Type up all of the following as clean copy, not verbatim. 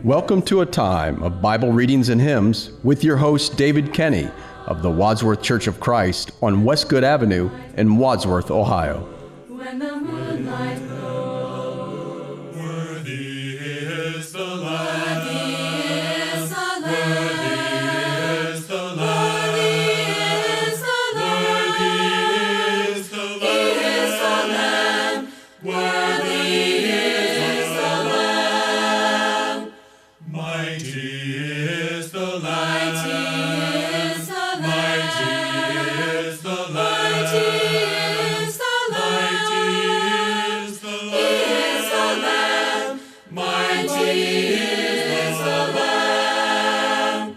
Welcome to a time of Bible readings and hymns with your host, David Kenny of the Wadsworth Church of Christ on Westgood Avenue in Wadsworth, Ohio. When the moonlight glows, worthy is the Lamb, worthy is the Lamb, worthy is the Lamb, worthy is the Lamb, worthy is the Lamb, mighty is the Lamb, mighty is the Lamb, mighty is the Lamb, mighty is the Lamb,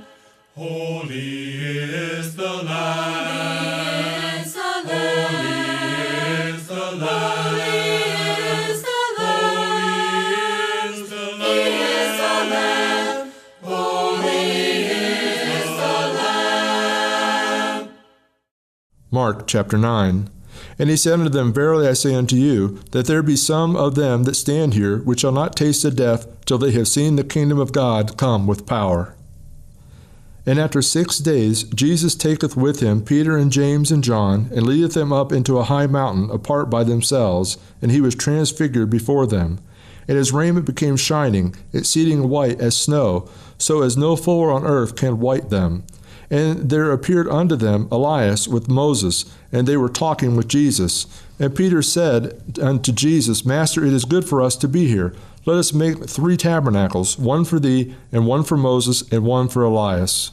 holy is the Lamb, holy is the Lamb, holy is the Lamb, holy is the Lamb. Mark chapter 9. And he said unto them, Verily I say unto you, that there be some of them that stand here, which shall not taste of death, till they have seen the kingdom of God come with power. And after 6 days Jesus taketh with him Peter and James and John, and leadeth them up into a high mountain apart by themselves, and he was transfigured before them. And his raiment became shining, exceeding white as snow, so as no fuller on earth can white them. And there appeared unto them Elias with Moses, and they were talking with Jesus. And Peter said unto Jesus, Master, it is good for us to be here. Let us make 3 tabernacles, one for thee, and one for Moses, and one for Elias.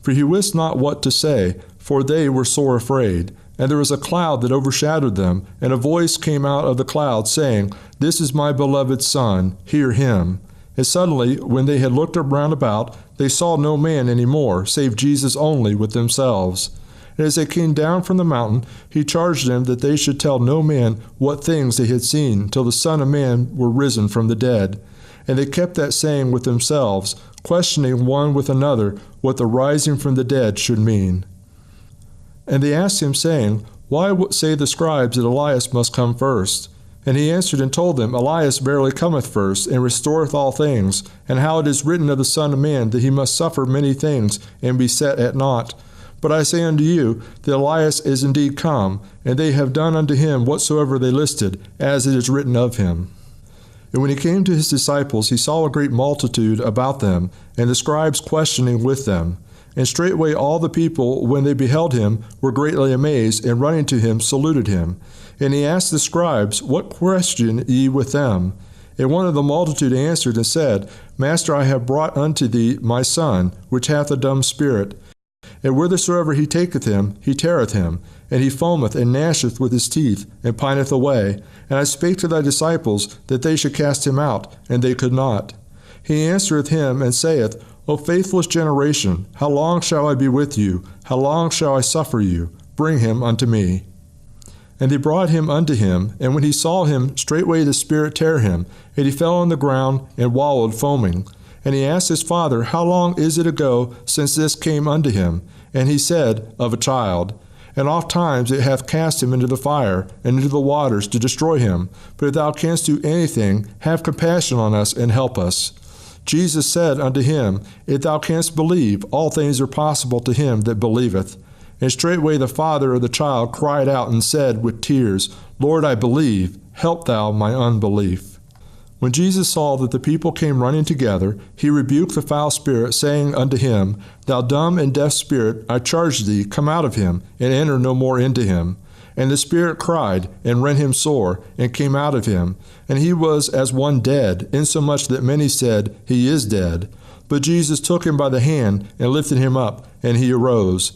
For he wist not what to say, for they were sore afraid. And there was a cloud that overshadowed them, and a voice came out of the cloud, saying, This is my beloved Son, hear him. And suddenly, when they had looked round about, they saw no man any more, save Jesus only with themselves. And as they came down from the mountain, he charged them that they should tell no man what things they had seen, till the Son of Man were risen from the dead. And they kept that saying with themselves, questioning one with another what the rising from the dead should mean. And they asked him, saying, Why say the scribes that Elias must come first? And he answered and told them, Elias verily cometh first, and restoreth all things, and how it is written of the Son of Man, that he must suffer many things, and be set at naught. But I say unto you, that Elias is indeed come, and they have done unto him whatsoever they listed, as it is written of him. And when he came to his disciples, he saw a great multitude about them, and the scribes questioning with them. And straightway all the people, when they beheld him, were greatly amazed, and running to him saluted him. And he asked the scribes, What question ye with them? And one of the multitude answered and said, Master, I have brought unto thee my son, which hath a dumb spirit. And whithersoever he taketh him, he teareth him, and he foameth and gnasheth with his teeth, and pineth away. And I spake to thy disciples that they should cast him out, and they could not. He answereth him and saith, O faithless generation, how long shall I be with you? How long shall I suffer you? Bring him unto me. And they brought him unto him, and when he saw him, straightway the spirit tare him, and he fell on the ground, and wallowed foaming. And he asked his father, How long is it ago since this came unto him? And he said, Of a child. And oft times it hath cast him into the fire, and into the waters, to destroy him. But if thou canst do anything, have compassion on us, and help us. Jesus said unto him, If thou canst believe, all things are possible to him that believeth. And straightway the father of the child cried out and said with tears, Lord, I believe, help thou my unbelief. When Jesus saw that the people came running together, he rebuked the foul spirit, saying unto him, Thou dumb and deaf spirit, I charge thee, come out of him, and enter no more into him. And the spirit cried, and rent him sore, and came out of him. And he was as one dead, insomuch that many said, He is dead. But Jesus took him by the hand, and lifted him up, and he arose.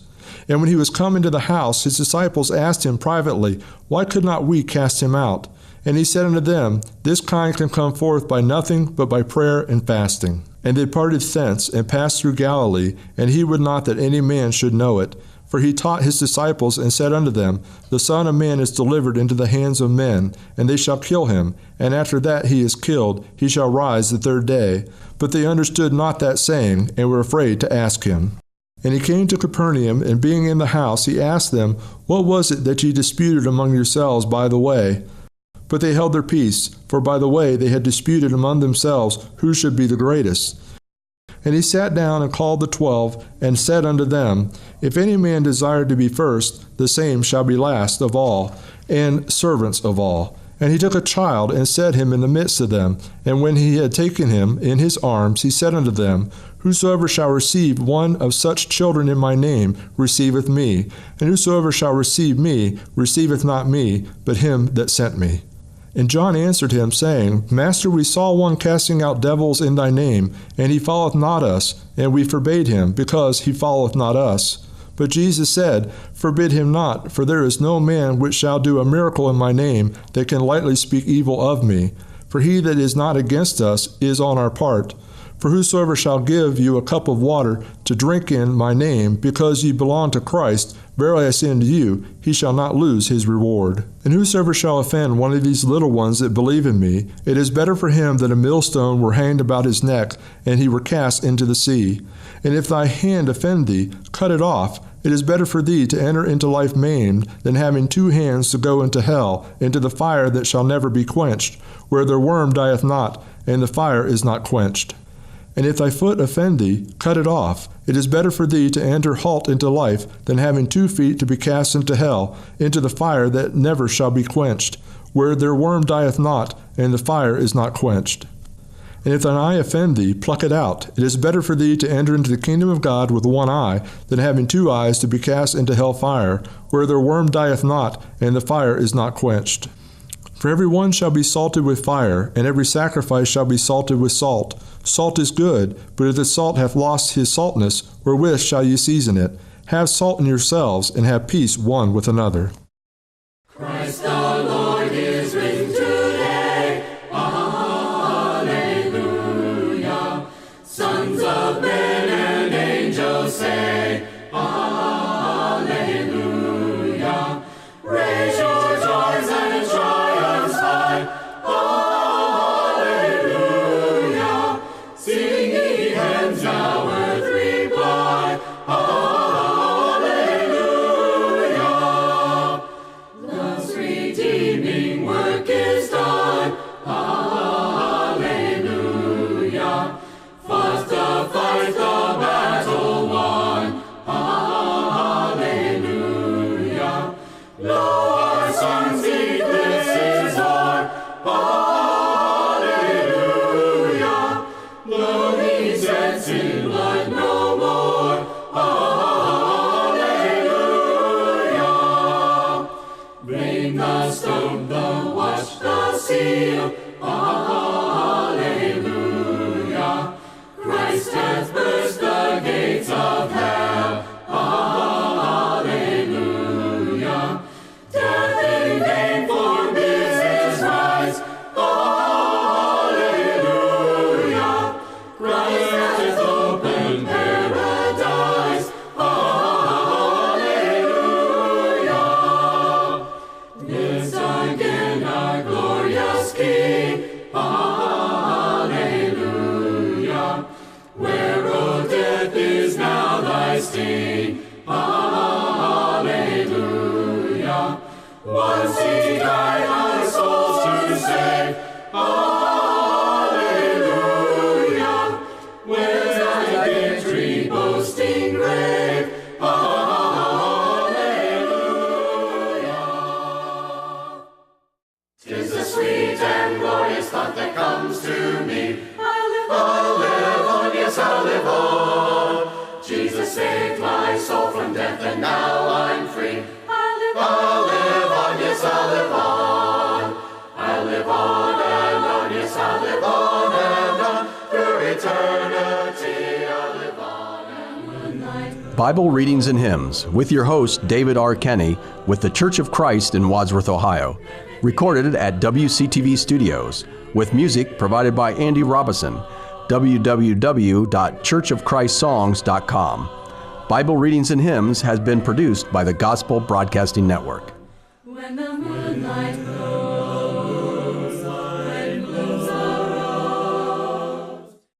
And when he was come into the house, his disciples asked him privately, Why could not we cast him out? And he said unto them, This kind can come forth by nothing but by prayer and fasting. And they departed thence, and passed through Galilee, and he would not that any man should know it. For he taught his disciples, and said unto them, The Son of Man is delivered into the hands of men, and they shall kill him, and after that he is killed, he shall rise the 3rd day. But they understood not that saying, and were afraid to ask him. And he came to Capernaum, and being in the house, he asked them, What was it that ye disputed among yourselves by the way? But they held their peace, for by the way they had disputed among themselves who should be the greatest. And he sat down and called the 12, and said unto them, If any man desire to be first, the same shall be last of all, and servants of all. And he took a child, and set him in the midst of them. And when he had taken him in his arms, he said unto them, Whosoever shall receive one of such children in my name receiveth me, and whosoever shall receive me receiveth not me, but him that sent me. And John answered him, saying, Master, we saw one casting out devils in thy name, and he followeth not us, and we forbade him, because he followeth not us. But Jesus said, Forbid him not, for there is no man which shall do a miracle in my name that can lightly speak evil of me. For he that is not against us is on our part. For whosoever shall give you a cup of water to drink in my name, because ye belong to Christ, verily I say unto you, he shall not lose his reward. And whosoever shall offend one of these little ones that believe in me, it is better for him that a millstone were hanged about his neck, and he were cast into the sea. And if thy hand offend thee, cut it off. It is better for thee to enter into life maimed, than having 2 hands to go into hell, into the fire that shall never be quenched, where their worm dieth not, and the fire is not quenched. And if thy foot offend thee, cut it off. It is better for thee to enter halt into life, than having 2 feet to be cast into hell, into the fire that never shall be quenched, where their worm dieth not, and the fire is not quenched. And if thine eye offend thee, pluck it out. It is better for thee to enter into the kingdom of God with 1 eye, than having 2 eyes to be cast into hell fire, where their worm dieth not, and the fire is not quenched. For every one shall be salted with fire, and every sacrifice shall be salted with salt. Salt is good, but if the salt hath lost his saltness, wherewith shall ye season it? Have salt in yourselves, and have peace one with another. Christ our Lord is risen today. Alleluia. Sons of men and angels say, Alleluia. Raise your joys and triumphs high. Alleluia. Sing ye hymns, now earth reply. Alleluia. Love's redeeming work is done. Alleluia. Fought the fight, the battle won. Alleluia. Lo, our sons eclipse his horn. Alleluia. Lo, he sets in blood no more. Alleluia. Bring the stone, the watch, the seal. Alleluia. Christ hath burst the gates of hell. Alleluia. Death in vain forbids his rise. Alleluia. Christ hath opened paradise. Alleluia. Lives again our glorious King. Alleluia. Where, O death, is now thy sting? Alleluia. Once he died our souls to save. Alleluia. Where's thy victory boasting grave? Alleluia. 'Tis a sweet and glorious thought that comes to me. I'll live on, yes, I'll live on. Jesus saved my soul from death, and now I'm free. I'll live on, yes, I'll live on. I'll live on and on, yes, I'll live on and on. Through eternity, I'll live on and on. Bible Readings and Hymns with your host, David R. Kenny, with the Church of Christ in Wadsworth, Ohio. Recorded at WCTV Studios, with music provided by Andy Robison. www.churchofchristSongs.com. Bible Readings and Hymns has been produced by the Gospel Broadcasting Network.